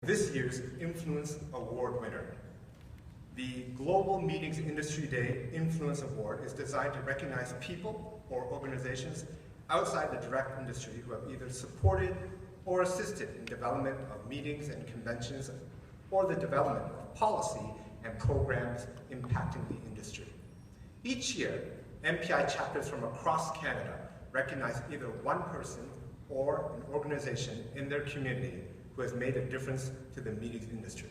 This year's Influence Award winner. The Global Meetings Industry Day Influence Award is designed to recognize people or organizations outside the direct industry who have either supported or assisted in development of meetings and conventions or the development of policy and programs impacting the industry. Each year, MPI chapters from across Canada recognize either one person or an organization in their community who has made a difference to the meetings industry.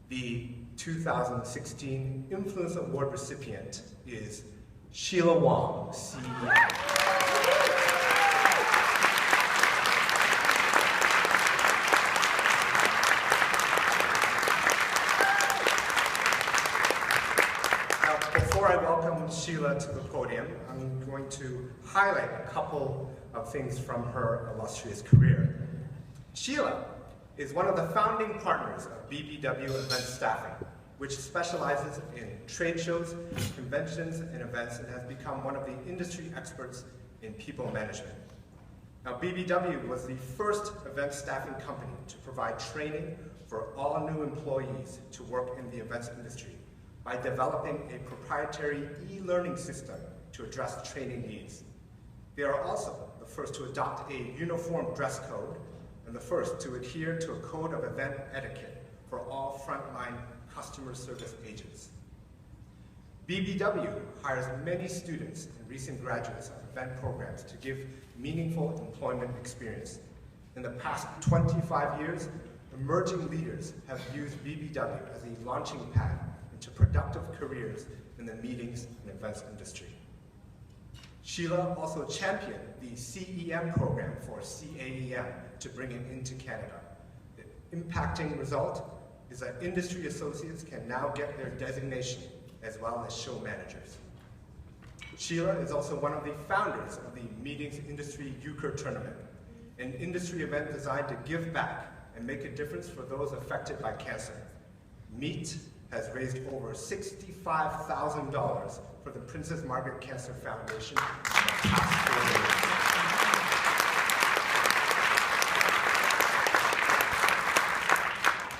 The 2016 Influence Award recipient is Sheila Wong, CEO. Before I welcome Sheila to the podium, I'm going to highlight a couple of things from her illustrious career. Sheila is one of the founding partners of BBW Event Staffing, which specializes in trade shows, conventions, and events, and has become one of the industry experts in people management. Now, BBW was the first event staffing company to provide training for all new employees to work in the events industry by developing a proprietary e-learning system to address training needs. They are also the first to adopt a uniform dress code and the first to adhere to a code of event etiquette for all frontline customer service agents. BBW hires many students and recent graduates of event programs to give meaningful employment experience. In the past 25 years, emerging leaders have used BBW as a launching pad into productive careers in the meetings and events industry. Sheila also championed the CEM program for CAEM to bring it into Canada. The impacting result is that industry associates can now get their designation as well as show managers. Sheila is also one of the founders of the Meetings Industry Euchre Tournament, an industry event designed to give back and make a difference for those affected by cancer. MEET has raised over $65,000 for the Princess Margaret Cancer Foundation in the past 4 years.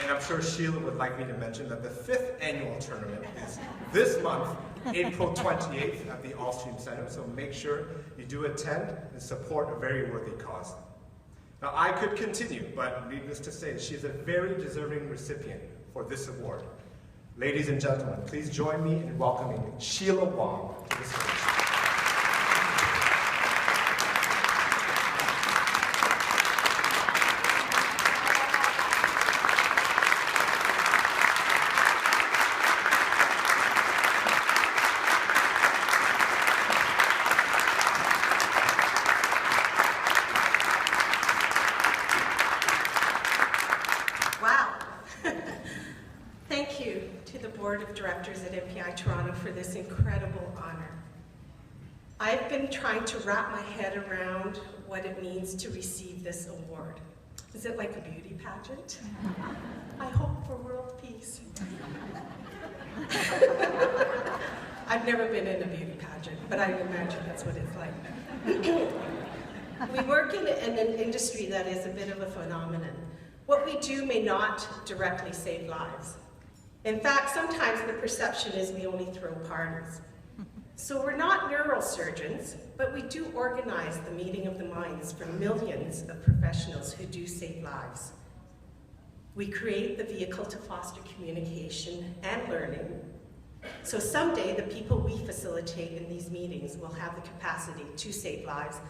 And I'm sure Sheila would like me to mention that the 5th annual tournament is this month, April 28th at the Allstream Center, so make sure you do attend and support a very worthy cause. Now, I could continue, but needless to say, she's a very deserving recipient for this award. Ladies and gentlemen, please join me in welcoming Sheila Wong to the stage. Board of Directors at MPI Toronto for this incredible honor. I've been trying to wrap my head around what it means to receive this award. Is it like a beauty pageant? I hope for world peace. I've never been in a beauty pageant, but I imagine that's what it's like. We work in an industry that is a bit of a phenomenon. What we do may not directly save lives. In fact, sometimes the perception is we only throw parties. So we're not neurosurgeons, but we do organize the meeting of the minds for millions of professionals who do save lives. We create the vehicle to foster communication and learning, so someday the people we facilitate in these meetings will have the capacity to save lives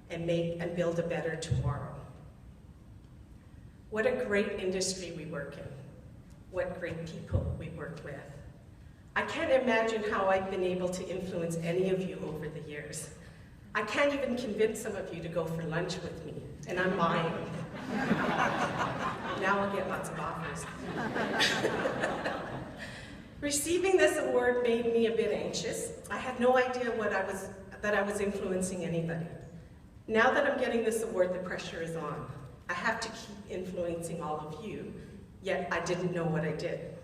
and make and build a better tomorrow. What a great industry we work in. What great people we work with. I can't imagine how I've been able to influence any of you over the years. I can't even convince some of you to go for lunch with me, and I'm buying. Now I'll get lots of offers. Receiving this award made me a bit anxious. I had no idea that I was influencing anybody. Now that I'm getting this award, the pressure is on. I have to keep influencing all of you. Yet I didn't know what I did.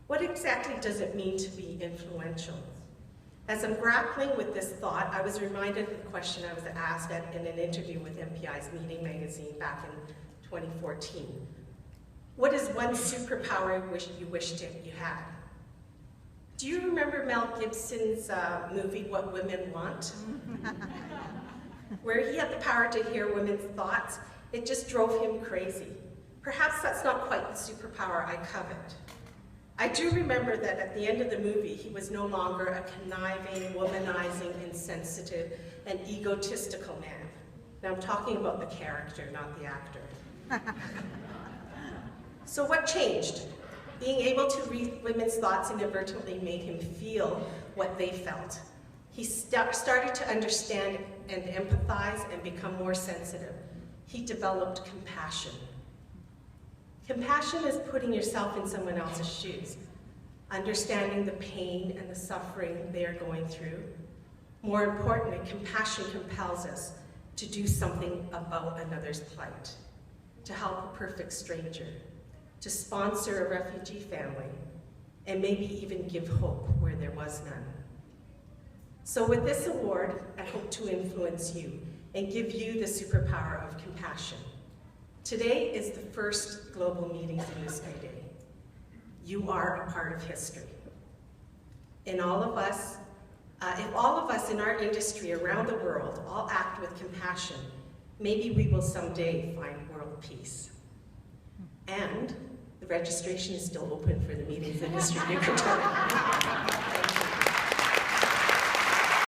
What exactly does it mean to be influential? As I'm grappling with this thought, I was reminded of the question I was asked in an interview with MPI's Meeting magazine back in 2014. What is one superpower you wished you had? Do you remember Mel Gibson's movie, What Women Want? Where he had the power to hear women's thoughts, it just drove him crazy. Perhaps that's not quite the superpower I covet. I do remember that at the end of the movie, he was no longer a conniving, womanizing, insensitive, and egotistical man. Now I'm talking about the character, not the actor. So what changed? Being able to read women's thoughts inadvertently made him feel what they felt. He started to understand and empathize and become more sensitive. He developed compassion. Compassion is putting yourself in someone else's shoes, understanding the pain and the suffering they are going through. More importantly, compassion compels us to do something about another's plight, to help a perfect stranger, to sponsor a refugee family, and maybe even give hope where there was none. So with this award, I hope to influence you and give you the superpower of compassion. Today is the first Global Meetings Industry Day. You are a part of history. And all of us, if all of us in our industry around the world all act with compassion, maybe we will someday find world peace. And the registration is still open for the meetings industry. You can join. Thank you.